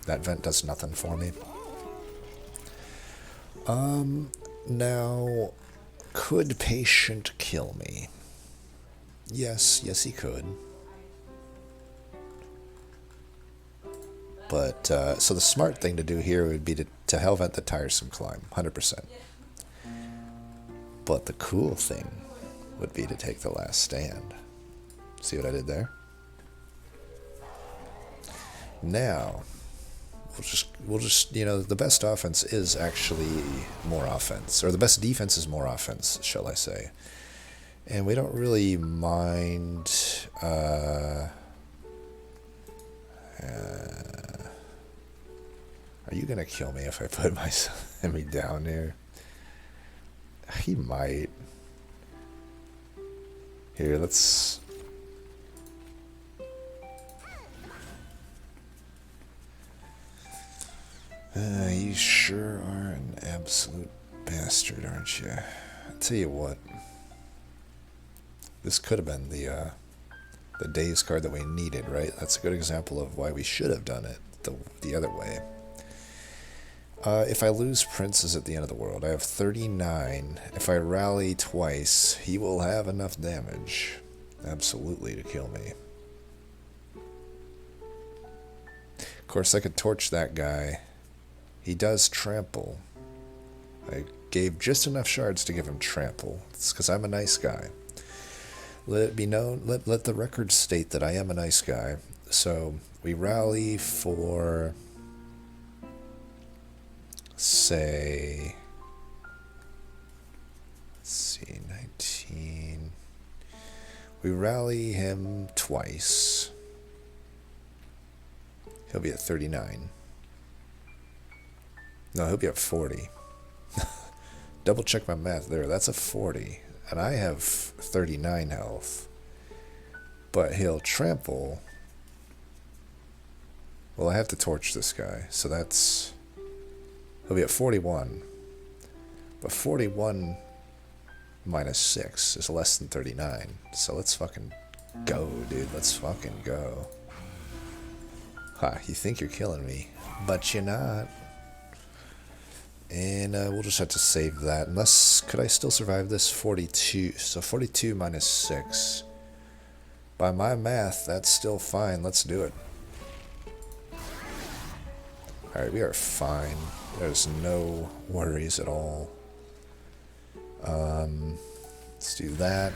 That vent does nothing for me. Now, could Patient kill me? Yes, yes he could. But, so the smart thing to do here would be to Hellvent the Tiresome Climb, 100%. But the cool thing would be to take the Last Stand. See what I did there? Now, we'll just you know the best offense is actually more offense, or the best defense is more offense, shall I say? And we don't really mind. Are you gonna kill me if I put myself me down here? He might. Here, let's. You sure are an absolute bastard, aren't you? I'll tell you what. This could have been the days card that we needed, right? That's a good example of why we should have done it the other way. If I lose princes at the end of the world, I have 39. If I rally twice, he will have enough damage, absolutely, to kill me. Of course, I could torch that guy. He does trample. I gave just enough shards to give him trample. It's because I'm a nice guy. Let it be known, let the record state that I am a nice guy. So we rally for, say, let's see, 19. We rally him twice. He'll be at 39. No, he'll be at 40. Double check my math there. That's a 40. And I have 39 health. But he'll trample. Well, I have to torch this guy. So that's... He'll be at 41. But 41 minus 6 is less than 39. So let's fucking go, dude. Let's fucking go. Ha, you think you're killing me. But you're not. And we'll just have to save that. Unless, could I still survive this? 42. So 42 minus 6. By my math, that's still fine. Let's do it. Alright, we are fine. There's no worries at all. Let's do that.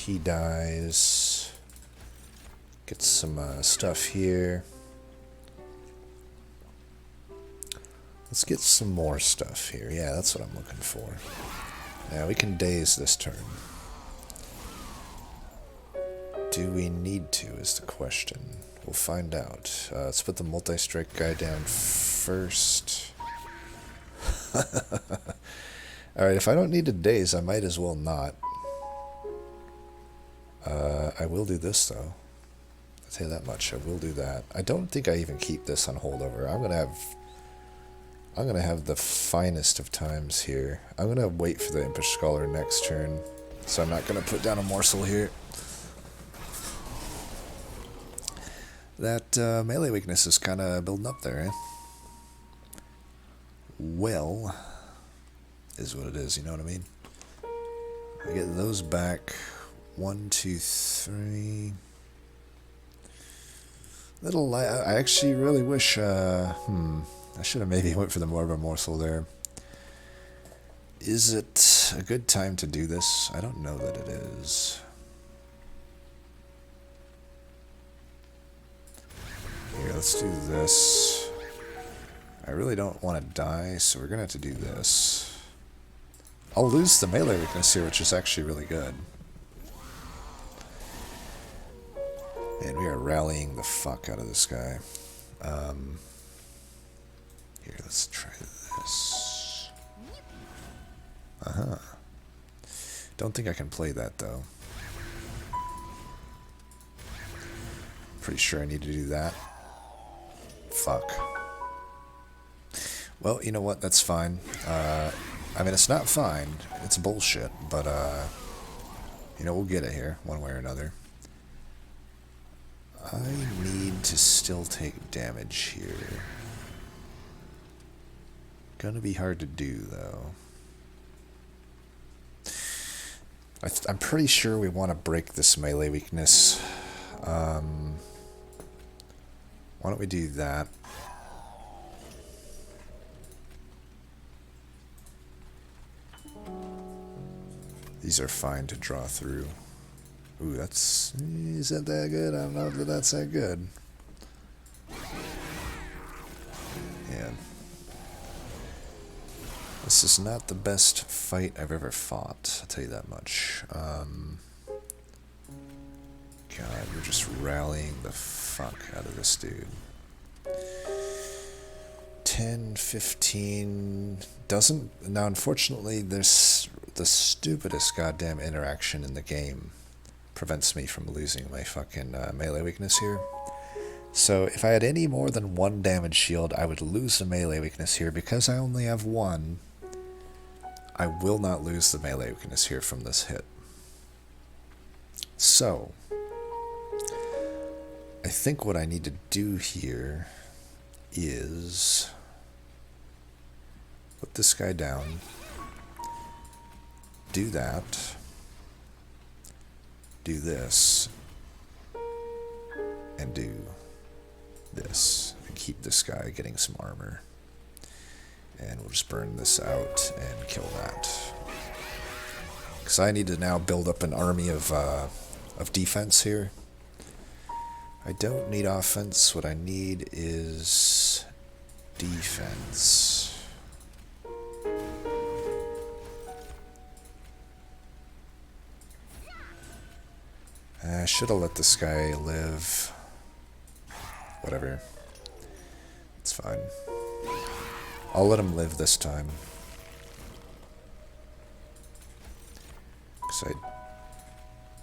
He dies. Get some stuff here. Let's get some more stuff here. Yeah, that's what I'm looking for. Now we can daze this turn. Do we need to is the question. We'll find out. Let's put the multi-strike guy down first. Alright, if I don't need to daze, I might as well not. I will do this though. I'll tell you that much. I will do that. I don't think I even keep this on holdover. I'm gonna have the finest of times here. I'm gonna wait for the Impish Scholar next turn, so I'm not gonna put down a morsel here. That melee weakness is kind of building up there, eh? Well, is what it is, you know what I mean? I get those back. 1, 2, 3. I actually really wish, I should have maybe went for the more of a morsel there. Is it a good time to do this? I don't know that it is. Here, let's do this. I really don't want to die, so we're going to have to do this. I'll lose the melee weakness here, which is actually really good. And we are rallying the fuck out of this guy. Here, let's try this. Uh-huh. Don't think I can play that, though. Pretty sure I need to do that. Fuck. Well, you know what? That's fine. I mean, it's not fine. It's bullshit, but, you know, we'll get it here, one way or another. I need to still take damage here. Gonna be hard to do, though. I'm pretty sure we want to break this melee weakness. Why don't we do that? These are fine to draw through. Ooh, isn't that good? I don't know if that's that good. This is not the best fight I've ever fought, I'll tell you that much. God, we're just rallying the fuck out of this dude. 10, 15... doesn't... Now, unfortunately, there's the stupidest goddamn interaction in the game prevents me from losing my fucking melee weakness here. So if I had any more than 1 damage shield, I would lose the melee weakness here. Because I only have 1, I will not lose the melee weakness here from this hit. So, I think what I need to do here is put this guy down, do that, do this, and do this, and keep this guy getting some armor. And we'll just burn this out and kill that. Because I need to now build up an army of defense here. I don't need offense, what I need is defense. I should have let this guy live. Whatever. It's fine. I'll let him live this time.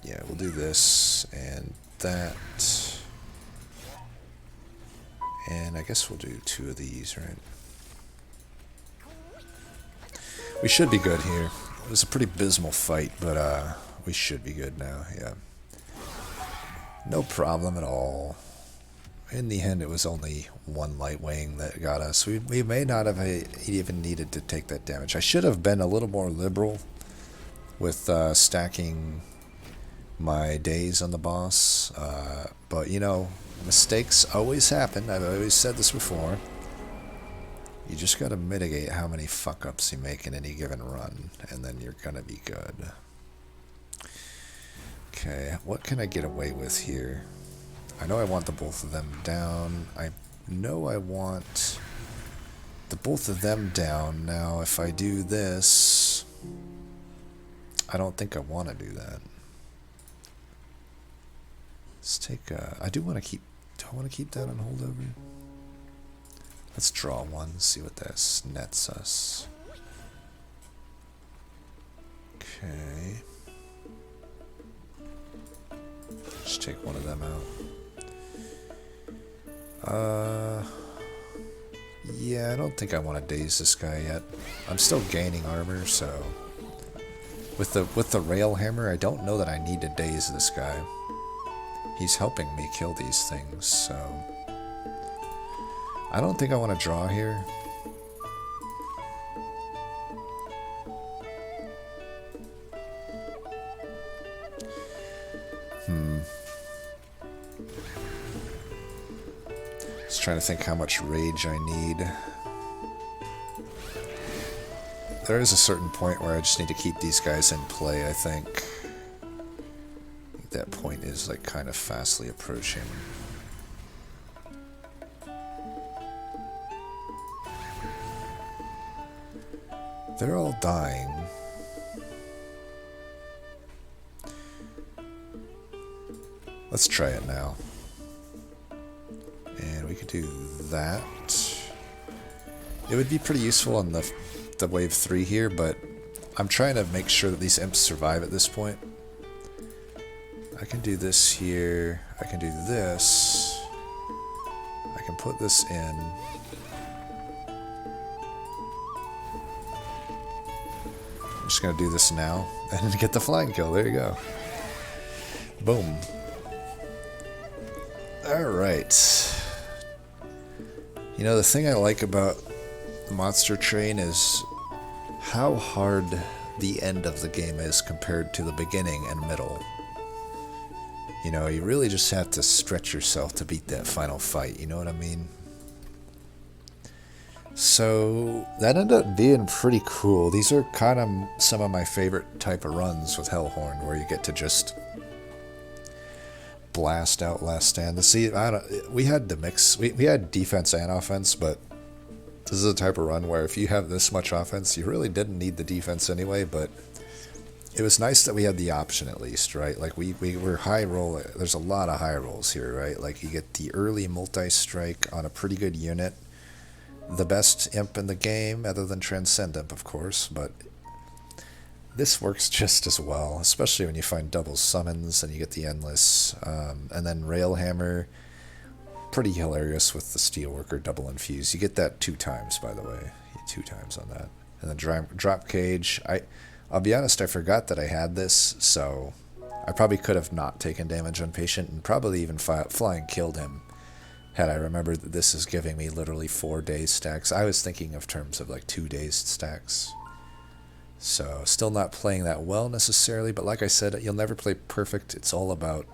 Yeah, we'll do this and that. And I guess we'll do 2 of these, right? We should be good here. It was a pretty abysmal fight, but we should be good now, yeah. No problem at all. In the end, it was only 1 light wing that got us. We may not have even needed to take that damage. I should have been a little more liberal with stacking my days on the boss. But, you know, mistakes always happen. I've always said this before. You just got to mitigate how many fuck-ups you make in any given run, and then you're going to be good. Okay, what can I get away with here? I know I want the both of them down. I know I want the both of them down. Now, if I do this, I don't think I want to do that. Let's take I do want to keep... Do I want to keep that on holdover? Let's draw one, see what this nets us. Okay. Just take one of them out. Yeah, I don't think I want to daze this guy yet. I'm still gaining armor, so with the rail hammer, I don't know that I need to daze this guy. He's helping me kill these things, so I don't think I want to draw here. Just trying to think how much rage I need. There is a certain point where I just need to keep these guys in play, I think. That point is like kind of fastly approaching. They're all dying. Let's try it now. And we could do that. It would be pretty useful on the wave 3 here, but I'm trying to make sure that these imps survive at this point. I can do this here. I can do this. I can put this in. I'm just going to do this now and get the flying kill. There you go. Boom. Alright. You know, the thing I like about Monster Train is how hard the end of the game is compared to the beginning and middle. You know, you really just have to stretch yourself to beat that final fight, you know what I mean? So, that ended up being pretty cool. These are kind of some of my favorite type of runs with Hellhorn, where you get to just blast out Last Stand. See, we had the mix. We had defense and offense, but This is a type of run where if you have this much offense, you really didn't need the defense anyway, but it was nice that we had the option at least, right? Like we were high roll. There's a lot of high rolls here, right? Like you get the early multi-strike on a pretty good unit. The best imp in the game, other than Transcendent, of course, but this works just as well, especially when you find double summons and you get the endless. And then Railhammer, pretty hilarious with the Steelworker double infuse. You get that 2 times, by the way. 2 times on that. And then drop cage. I'll be honest, I forgot that I had this, so I probably could have not taken damage on Patient and probably even flying killed him had I remembered that this is giving me literally 4 days stacks. I was thinking of terms of like 2 days stacks. So still not playing that well necessarily, but like I said, you'll never play perfect. It's all about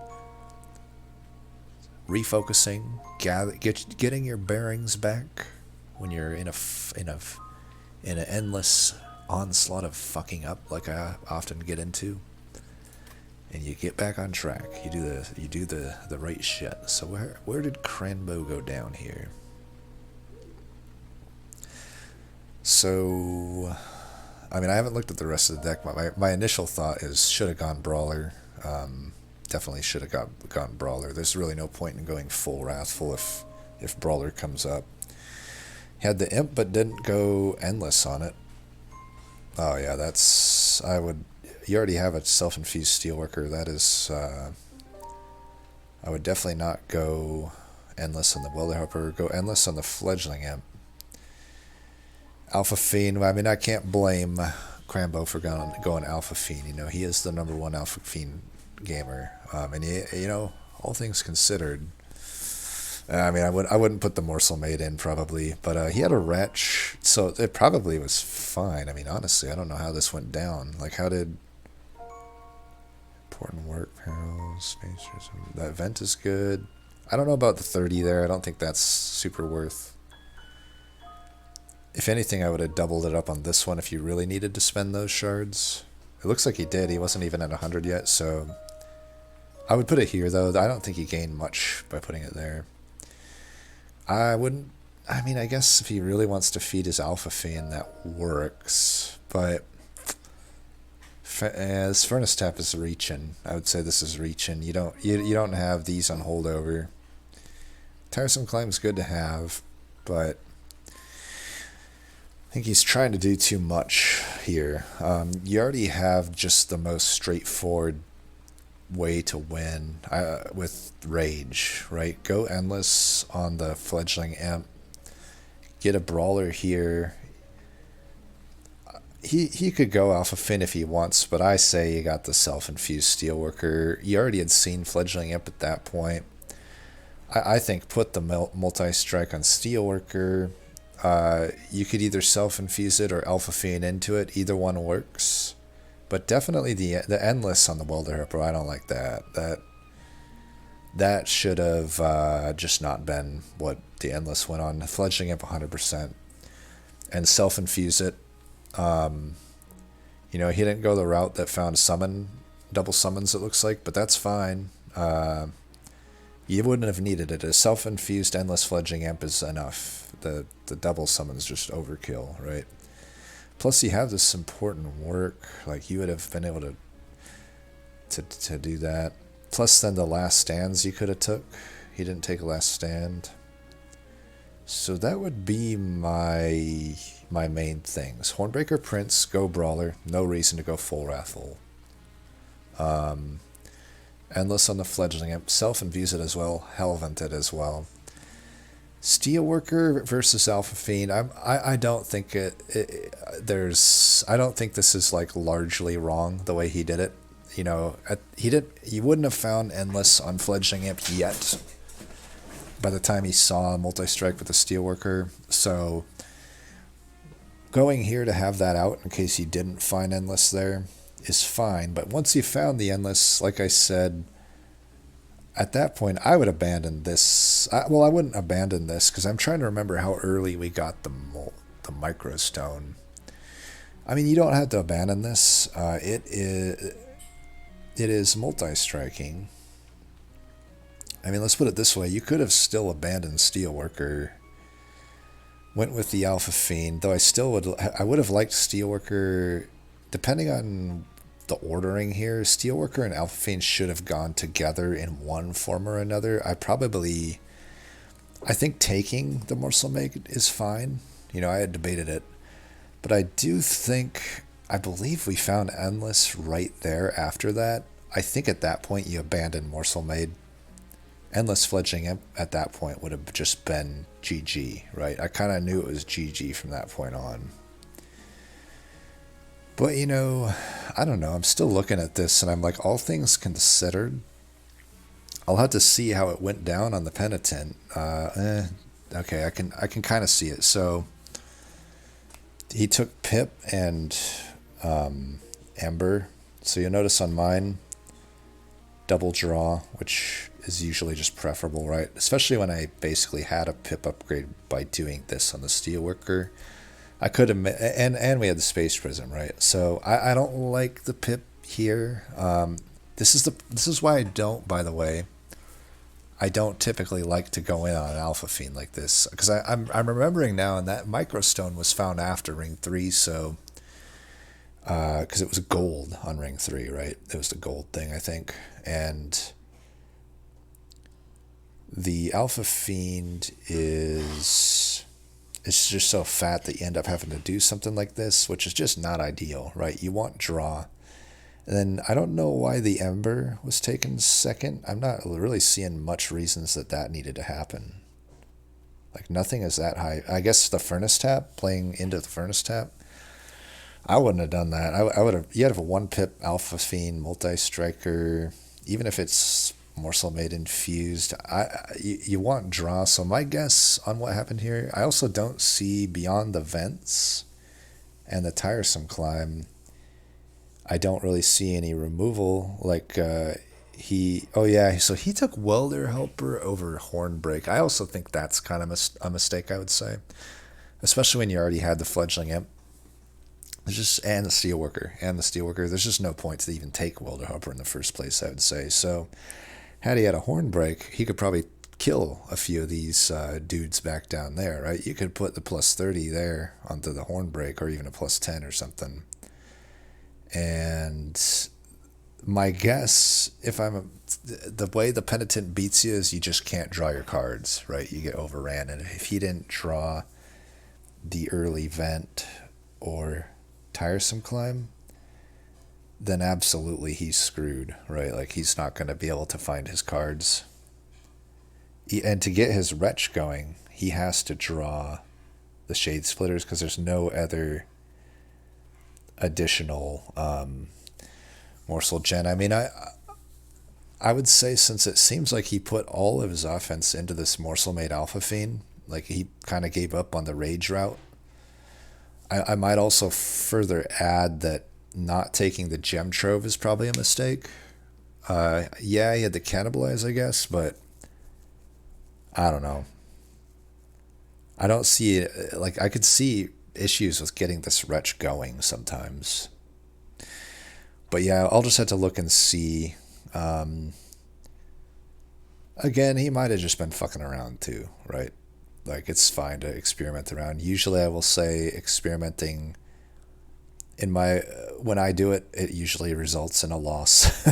refocusing, getting your bearings back when you're in an endless onslaught of fucking up, like I often get into, and you get back on track. You do the right shit. So where did Cranbo go down here? So, I mean, I haven't looked at the rest of the deck. My initial thought is should have gone Brawler. Definitely should have gone Brawler. There's really no point in going full Wrathful if Brawler comes up. Had the Imp but didn't go Endless on it. Oh yeah, you already have a self-infused Steelworker. That is, I would definitely not go Endless on the Welder Helper. Go Endless on the Fledgling Imp. Alpha Fiend, I mean, I can't blame Cranbo for going Alpha Fiend. You know, he is the #1 Alpha Fiend gamer. And you know, all things considered, I mean, I wouldn't put the Morsel Maid in probably, but he had a Wretch, so it probably was fine. I mean, honestly, I don't know how this went down. Like, how did important work panels? That vent is good. I don't know about the 30 there. I don't think that's super worth. If anything, I would have doubled it up on this one if you really needed to spend those shards. It looks like he did. He wasn't even at 100 yet, so I would put it here, though. I don't think he gained much by putting it there. I wouldn't. I mean, I guess if he really wants to feed his Alpha Fiend, that works. But as Furnace Tap is reaching, I would say this is reaching. You don't have these on holdover. Tiresome Claim's good to have, but I think he's trying to do too much here. You already have just the most straightforward way to win with Rage, right? Go Endless on the Fledgling Imp. Get a Brawler here. He could go Alpha Fin if he wants, but I say you got the self-infused Steelworker. You already had seen Fledgling Imp at that point. I think put the multi-strike on Steelworker. You could either self-infuse it or Alpha Fiend into it. Either one works. But definitely the Endless on the Welder Helper, I don't like that. That should have just not been what the Endless went on. Fledgling Imp 100%. And self-infuse it. You know, he didn't go the route that found double summons it looks like, but that's fine. You wouldn't have needed it. A self-infused Endless Fledgling Imp is enough. The double summons just overkill, right? Plus, you have this important work. Like, you would have been able to do that. Plus, then the last stands you could have took. He didn't take a last stand. So that would be my main things. Hornbreaker Prince, go Brawler. No reason to go full Wrathful. Endless on the Fledgling Imp. Self-infuse it as well. Hellvent it as well. Steelworker versus Alpha Fiend. I don't think I don't think this is like largely wrong the way he did it. You know, he wouldn't have found Endless on Fledgling Imp yet by the time he saw multi-strike with the Steelworker. So going here to have that out in case he didn't find Endless there is fine. But once he found the Endless, like I said, at that point, I would abandon this. I wouldn't abandon this because I'm trying to remember how early we got the Microstone. I mean, you don't have to abandon this. It is multi-striking. I mean, let's put it this way. You could have still abandoned Steelworker Went with the Alpha Fiend, though I would have liked Steelworker, depending on the ordering here. Steelworker and Alpha Fiend should have gone together in one form or another. I think taking the Morsel Maid is fine. I had debated it. But I believe we found Endless right there after that. I think at that point you abandoned Morsel Maid. Endless Fledgling Imp at that point would have just been GG, right? I kind of knew it was GG from that point on. But, I don't know. I'm still looking at this and I'm like, all things considered, I'll have to see how it went down on the Penitent. Okay, I can kind of see it. So he took Pip and Ember. So you'll notice on mine, double draw, which is usually just preferable, right? Especially when I basically had a Pip upgrade by doing this on the Steelworker. I could have, and we had the Space Prism, right? So I don't like the Pip here. This is why I don't, by the way. I don't typically like to go in on an Alpha Fiend like this, because I'm remembering now, and that Microstone was found after Ring 3, so because it was gold on Ring 3, right? It was the gold thing, I think, and the Alpha Fiend it's just so fat that you end up having to do something like this, which is just not ideal, right? You want draw. And then I don't know why the Ember was taken second. I'm not really seeing much reasons that needed to happen. Like, nothing is that high. I guess the Furnace Tap, playing into the Furnace Tap, I wouldn't have done that. I would have, you have a 1-pip Alpha Fiend, Multi-Striker, even if it's Morsel Maid infused, you want draw. So my guess on what happened here, I also don't see beyond the vents and the tiresome climb. I don't really see any removal. Like so he took Welder Helper over Hornbreak. I also think that's kind of a mistake, I would say, especially when you already had the Fledgling Imp. And the Steelworker. There's just no point to even take Welder Helper in the first place, I would say. So had he had a Hornbreak, he could probably kill a few of these dudes back down there, right? You could put the plus 30 there onto the Hornbreak, or even a plus 10 or something. And my guess, the way the Penitent beats you is you just can't draw your cards, right? You get overran. And if he didn't draw the early vent or tiresome climb, then absolutely he's screwed, right? Like, he's not going to be able to find his cards. And to get his Wretch going, he has to draw the Shade Splitters, because there's no other additional morsel gen. I mean, I would say, since it seems like he put all of his offense into this Morsel Maid Alpha Fiend, like he kind of gave up on the Rage route. I might also further add that not taking the Gem Trove is probably a mistake. He had to cannibalize, I guess, but I don't know. I don't see it. Like, I could see issues with getting this Wretch going sometimes. But yeah, I'll just have to look and see. Again, he might have just been fucking around too, right? Like, it's fine to experiment around. Usually I will say experimenting when I do it, it usually results in a loss.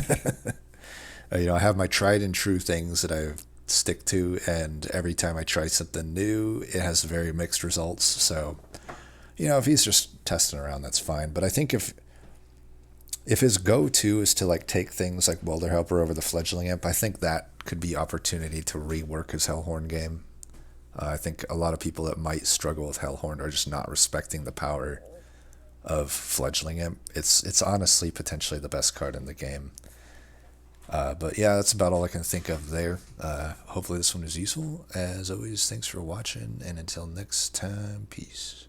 I have my tried and true things that I stick to, and every time I try something new, it has very mixed results. So, if he's just testing around, that's fine. But I think if his go-to is to like take things like Welder Helper over the Fledgling Imp, I think that could be opportunity to rework his Hellhorn game. I think a lot of people that might struggle with Hellhorn are just not respecting the power of Fledgling Imp. It's honestly potentially the best card in the game. But yeah, that's about all I can think of there. Hopefully this one is useful. As always, thanks for watching, and until next time, peace.